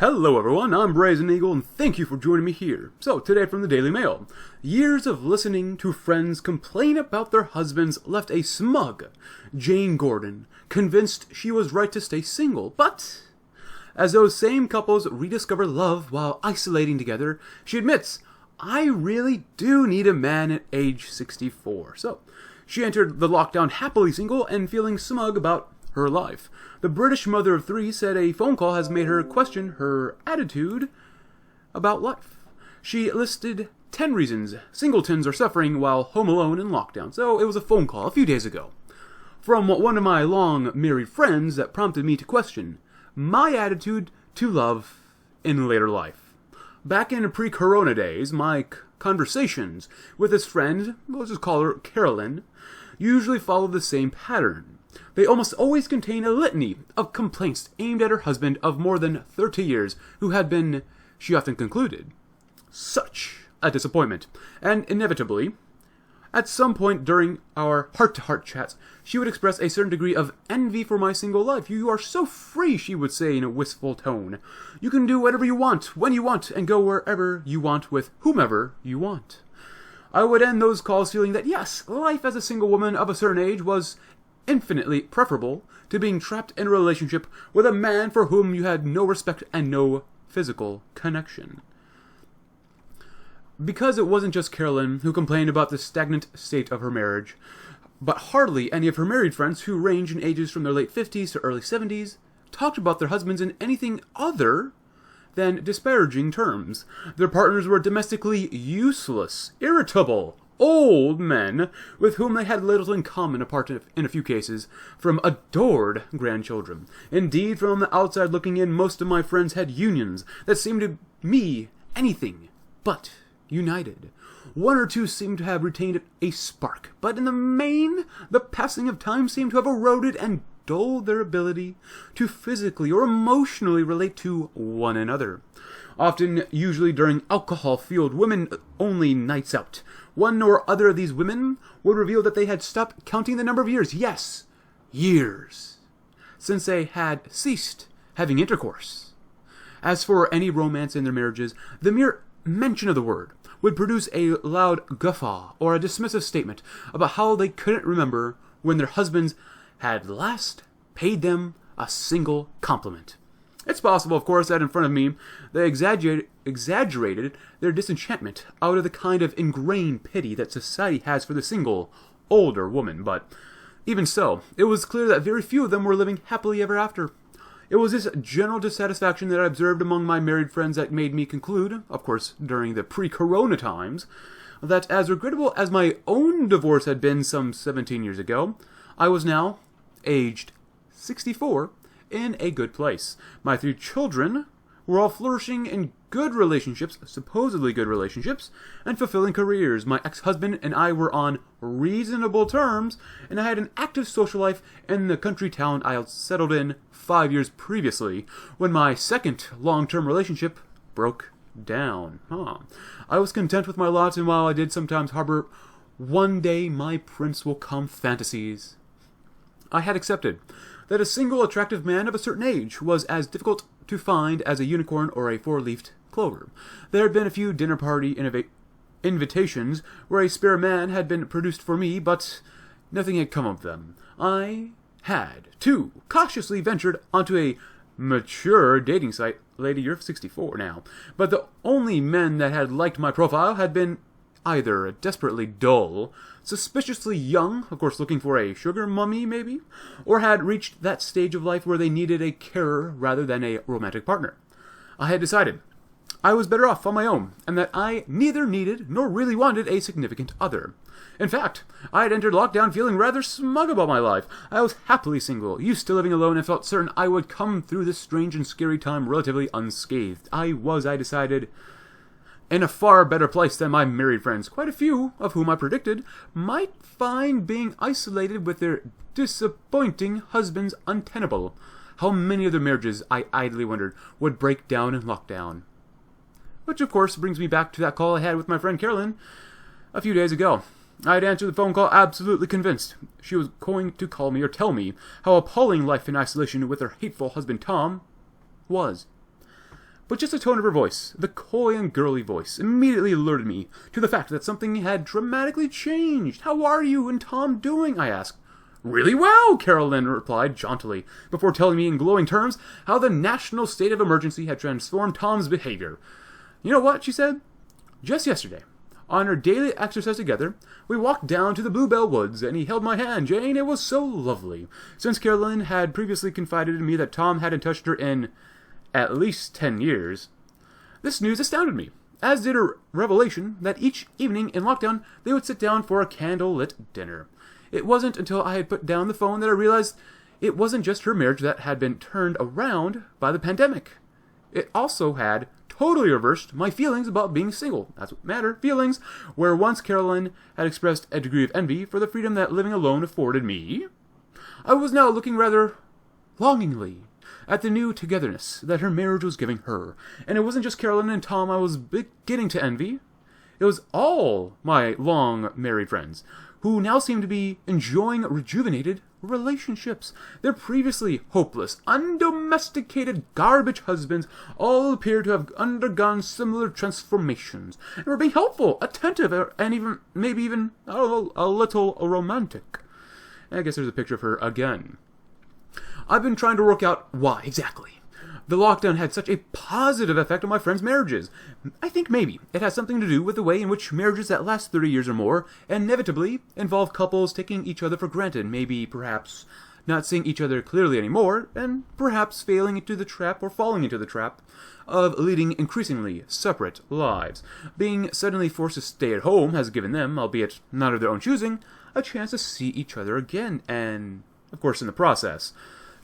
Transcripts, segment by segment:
Hello everyone, I'm Brazen Eagle and thank you for joining me here. So today from the Daily Mail, years of listening to friends complain about their husbands left a smug Jane Gordon, convinced she was right to stay single, but as those same couples rediscover love while isolating together, she admits, I really do need a man at age 64. So she entered the lockdown happily single and feeling smug about her life. The British mother of three said a phone call has made her question her attitude about life. She listed 10 reasons singletons are suffering while home alone in lockdown. So it was a phone call a few days ago from one of my long married friends that prompted me to question my attitude to love in later life. Back in pre-corona days, my conversations with this friend, we'll just call her Carolyn, usually followed the same pattern. They almost always contain a litany of complaints aimed at her husband of more than 30 years, who had been, she often concluded, such a disappointment. And inevitably, at some point during our heart-to-heart chats, she would express a certain degree of envy for my single life. You are so free, she would say in a wistful tone. You can do whatever you want, when you want, and go wherever you want with whomever you want. I would end those calls feeling that, yes, life as a single woman of a certain age was infinitely preferable to being trapped in a relationship with a man for whom you had no respect and no physical connection. Because it wasn't just Carolyn who complained about the stagnant state of her marriage, but hardly any of her married friends, who range in ages from their late 50s to early 70s, talked about their husbands in anything other than disparaging terms. Their partners were domestically useless, irritable, old men with whom they had little in common apart in a few cases from adored grandchildren. Indeed, from the outside looking in, most of my friends had unions that seemed to me anything but united. One or two seemed to have retained a spark, but in the main, the passing of time seemed to have eroded and dulled their ability to physically or emotionally relate to one another. Often, usually during alcohol-fueled women-only nights out, one or other of these women would reveal that they had stopped counting the number of years, yes, years, since they had ceased having intercourse. As for any romance in their marriages, the mere mention of the word would produce a loud guffaw or a dismissive statement about how they couldn't remember when their husbands had last paid them a single compliment. It's possible, of course, that in front of me, they exaggerated their disenchantment out of the kind of ingrained pity that society has for the single, older woman, but even so, it was clear that very few of them were living happily ever after. It was this general dissatisfaction that I observed among my married friends that made me conclude, of course, during the pre-corona times, that as regrettable as my own divorce had been some 17 years ago, I was now, aged 64, in a good place. My 3 children were all flourishing in good relationships, supposedly good relationships, and fulfilling careers. My ex-husband and I were on reasonable terms, and I had an active social life in the country town I had settled in 5 years previously, when my second long-term relationship broke down. I was content with my lot, and while I did sometimes harbor one day my prince will come fantasies, I had accepted that a single attractive man of a certain age was as difficult to find as a unicorn or a 4-leafed clover. There had been a few dinner party invitations where a spare man had been produced for me, but nothing had come of them. I had, too, cautiously ventured onto a mature dating site. Lady, you're 64 now. But the only men that had liked my profile had been either desperately dull, suspiciously young, of course looking for a sugar mummy maybe, or had reached that stage of life where they needed a carer rather than a romantic partner. I had decided I was better off on my own, and that I neither needed nor really wanted a significant other. In fact, I had entered lockdown feeling rather smug about my life. I was happily single, used to living alone, and felt certain I would come through this strange and scary time relatively unscathed. I decided, in a far better place than my married friends, quite a few of whom I predicted might find being isolated with their disappointing husbands untenable. How many of their marriages, I idly wondered, would break down in lockdown? Which, of course, brings me back to that call I had with my friend Carolyn a few days ago. I had answered the phone call absolutely convinced she was going to call me or tell me how appalling life in isolation with her hateful husband Tom was. But just the tone of her voice, the coy and girly voice, immediately alerted me to the fact that something had dramatically changed. "How are you and Tom doing?" I asked. "Really well," Carolyn replied jauntily, before telling me in glowing terms how the national state of emergency had transformed Tom's behavior. "You know what?" she said. "Just yesterday, on our daily exercise together, we walked down to the Bluebell Woods, and he held my hand, Jane. It was so lovely." Since Carolyn had previously confided in me that Tom hadn't touched her in at least 10 years, this news astounded me, as did her revelation that each evening in lockdown they would sit down for a candlelit dinner. It wasn't until I had put down the phone that I realized it wasn't just her marriage that had been turned around by the pandemic. It also had totally reversed my feelings about being single. That's what mattered, feelings, where once Carolyn had expressed a degree of envy for the freedom that living alone afforded me, I was now looking rather longingly at the new togetherness that her marriage was giving her. And it wasn't just Carolyn and Tom I was beginning to envy. It was all my long married friends, who now seemed to be enjoying rejuvenated relationships. Their previously hopeless, undomesticated garbage husbands all appeared to have undergone similar transformations, and were being helpful, attentive, and even, maybe even, I don't know, a little romantic. I guess there's a picture of her again. I've been trying to work out why exactly the lockdown had such a positive effect on my friends' marriages. I think maybe it has something to do with the way in which marriages that last 30 years or more inevitably involve couples taking each other for granted, maybe perhaps not seeing each other clearly anymore, and perhaps falling into the trap of leading increasingly separate lives. Being suddenly forced to stay at home has given them, albeit not of their own choosing, a chance to see each other again, and, of course, in the process,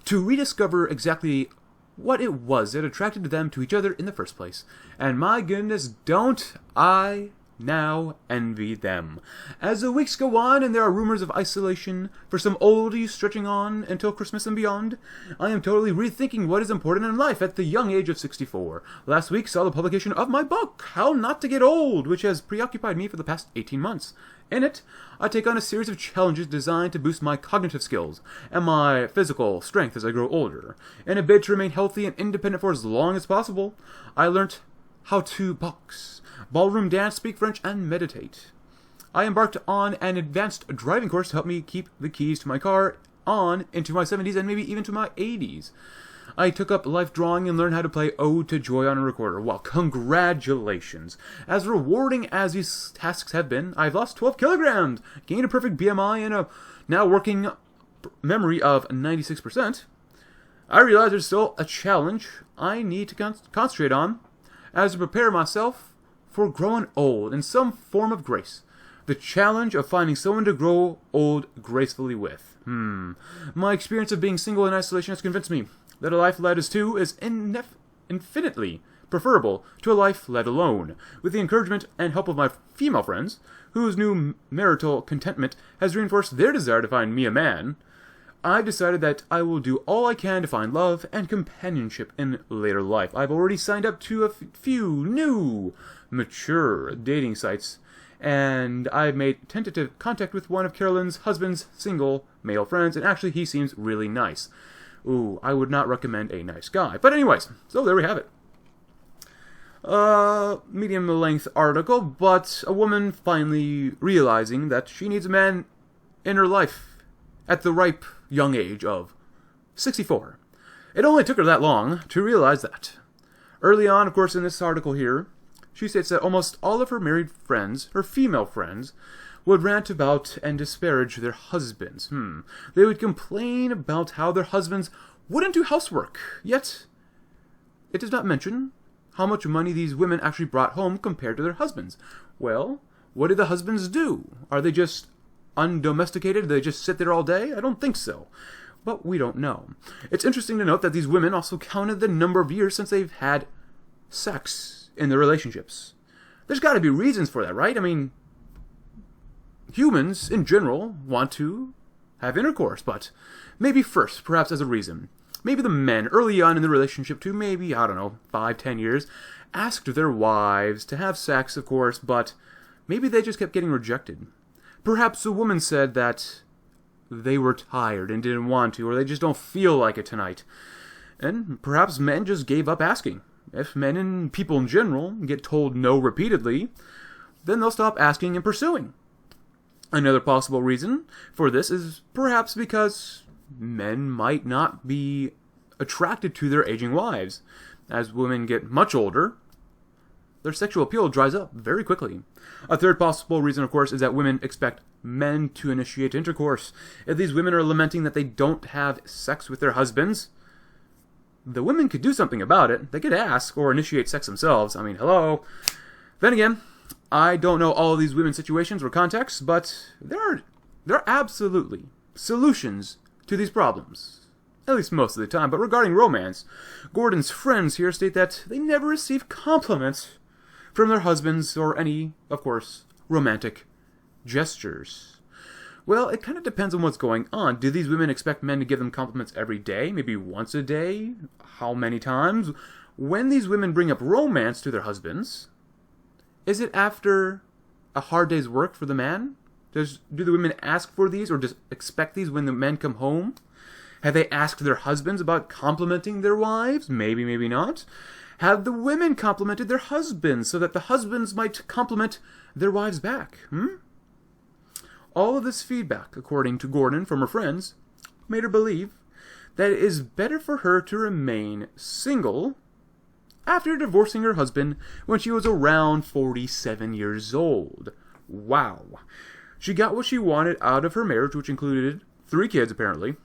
to rediscover exactly what it was that attracted them to each other in the first place. And my goodness, don't I now envy them. As the weeks go on and there are rumors of isolation for some oldies stretching on until Christmas and beyond, I am totally rethinking what is important in life at the young age of 64. Last week saw the publication of my book, How Not to Get Old, which has preoccupied me for the past 18 months. In it, I take on a series of challenges designed to boost my cognitive skills and my physical strength as I grow older. In a bid to remain healthy and independent for as long as possible, I learnt how to box, ballroom dance, speak French, and meditate. I embarked on an advanced driving course to help me keep the keys to my car on into my 70s and maybe even to my 80s. I took up life drawing and learned how to play Ode to Joy on a recorder. Well, congratulations. As rewarding as these tasks have been, I've lost 12 kilograms, gained a perfect BMI, and a now working memory of 96%. I realize there's still a challenge I need to concentrate on as I prepare myself for growing old in some form of grace. The challenge of finding someone to grow old gracefully with. My experience of being single in isolation has convinced me that a life led as two is infinitely preferable to a life led alone. With the encouragement and help of my female friends, whose new marital contentment has reinforced their desire to find me a man, I've decided that I will do all I can to find love and companionship in later life. I've already signed up to a few new, mature dating sites, and I've made tentative contact with one of Carolyn's husband's single male friends, and actually he seems really nice. Ooh, I would not recommend a nice guy. But anyways, so there we have it. Medium-length article, but a woman finally realizing that she needs a man in her life at the ripe young age of 64. It only took her that long to realize that. Early on, of course, in this article here, she states that almost all of her married friends, her female friends, would rant about and disparage their husbands. They would complain about how their husbands wouldn't do housework. Yet, it does not mention how much money these women actually brought home compared to their husbands. Well, what do the husbands do? Are they just undomesticated? Do they just sit there all day? I don't think so. But we don't know. It's interesting to note that these women also counted the number of years since they've had sex in their relationships. There's got to be reasons for that, right? I mean, humans, in general, want to have intercourse, but maybe first, perhaps as a reason. Maybe the men, early on in the relationship to maybe, 5-10 years, asked their wives to have sex, of course, but maybe they just kept getting rejected. Perhaps the woman said that they were tired and didn't want to, or they just don't feel like it tonight. And perhaps men just gave up asking. if men and people in general get told no repeatedly, then they'll stop asking and pursuing. Another possible reason for this is perhaps because men might not be attracted to their aging wives. As women get much older, their sexual appeal dries up very quickly. A third possible reason, of course, is that women expect men to initiate intercourse. If these women are lamenting that they don't have sex with their husbands, the women could do something about it. They could ask or initiate sex themselves. I mean, hello. Then again, I don't know all of these women's situations or contexts, but there are absolutely solutions to these problems. At least most of the time. But regarding romance, Gordon's friends here state that they never receive compliments from their husbands or any, of course, romantic gestures. Well, it kind of depends on what's going on. Do these women expect men to give them compliments every day? Maybe once a day? How many times? When these women bring up romance to their husbands, is it after a hard day's work for the man? Do the women ask for these or just expect these when the men come home? Have they asked their husbands about complimenting their wives? Maybe, maybe not. Have the women complimented their husbands so that the husbands might compliment their wives back? All of this feedback, according to Gordon from her friends, made her believe that it is better for her to remain single after divorcing her husband when she was around 47 years old. Wow. She got what she wanted out of her marriage, which included 3 kids, apparently.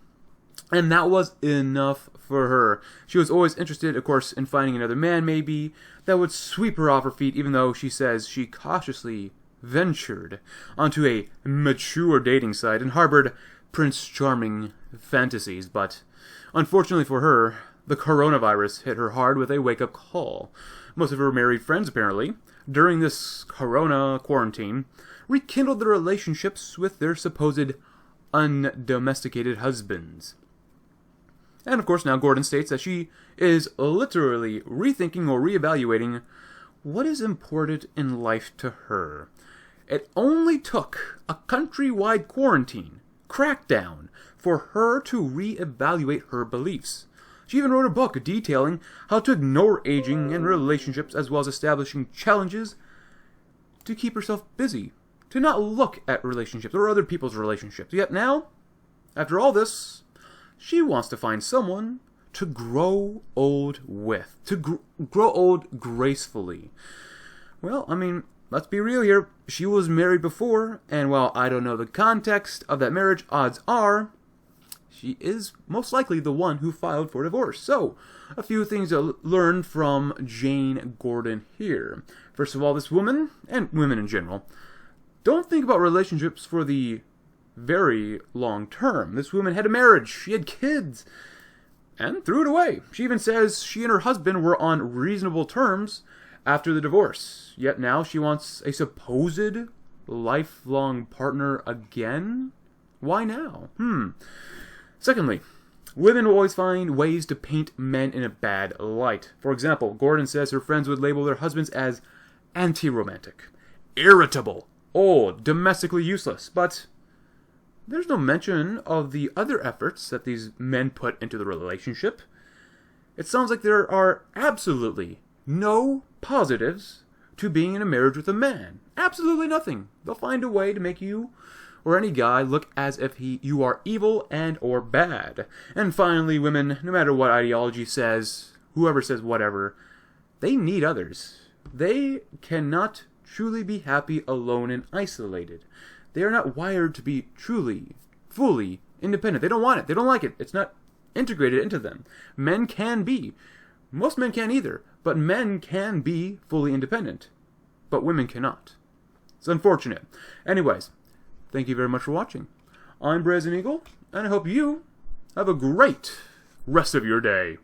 And that was enough for her. She was always interested, of course, in finding another man, maybe, that would sweep her off her feet, even though she says she cautiously ventured onto a mature dating site and harbored Prince Charming fantasies. But unfortunately for her, the coronavirus hit her hard with a wake-up call. Most of her married friends, apparently, during this corona quarantine, rekindled their relationships with their supposed undomesticated husbands. And of course now Gordon states that she is literally rethinking or reevaluating what is important in life to her. It only took a countrywide quarantine crackdown for her to reevaluate her beliefs. She even wrote a book detailing how to ignore aging in relationships as well as establishing challenges to keep herself busy, to not look at relationships or other people's relationships. Yet now, after all this, she wants to find someone to grow old with, to grow old gracefully. Well, I mean, let's be real here. She was married before, and while I don't know the context of that marriage, odds are she is most likely the one who filed for divorce. So, a few things to learn from Jane Gordon here. First of all, this woman, and women in general, don't think about relationships for the very long term. This woman had a marriage, she had kids, and threw it away. She even says she and her husband were on reasonable terms after the divorce. Yet now she wants a supposed lifelong partner again? Why now? Secondly, women will always find ways to paint men in a bad light. For example, Gordon says her friends would label their husbands as anti-romantic, irritable, old, domestically useless. But there's no mention of the other efforts that these men put into the relationship. It sounds like there are absolutely no positives to being in a marriage with a man. Absolutely nothing. They'll find a way to make you or any guy look as if you are evil and or bad. And finally, women, no matter what ideology says, whoever says whatever, they need others. They cannot truly be happy alone and isolated. They are not wired to be truly, fully independent. They don't want it. They don't like it. It's not integrated into them. Men can be. Most men can't either. But men can be fully independent. But women cannot. It's unfortunate. Anyways, thank you very much for watching. I'm Brazen Eagle, and I hope you have a great rest of your day.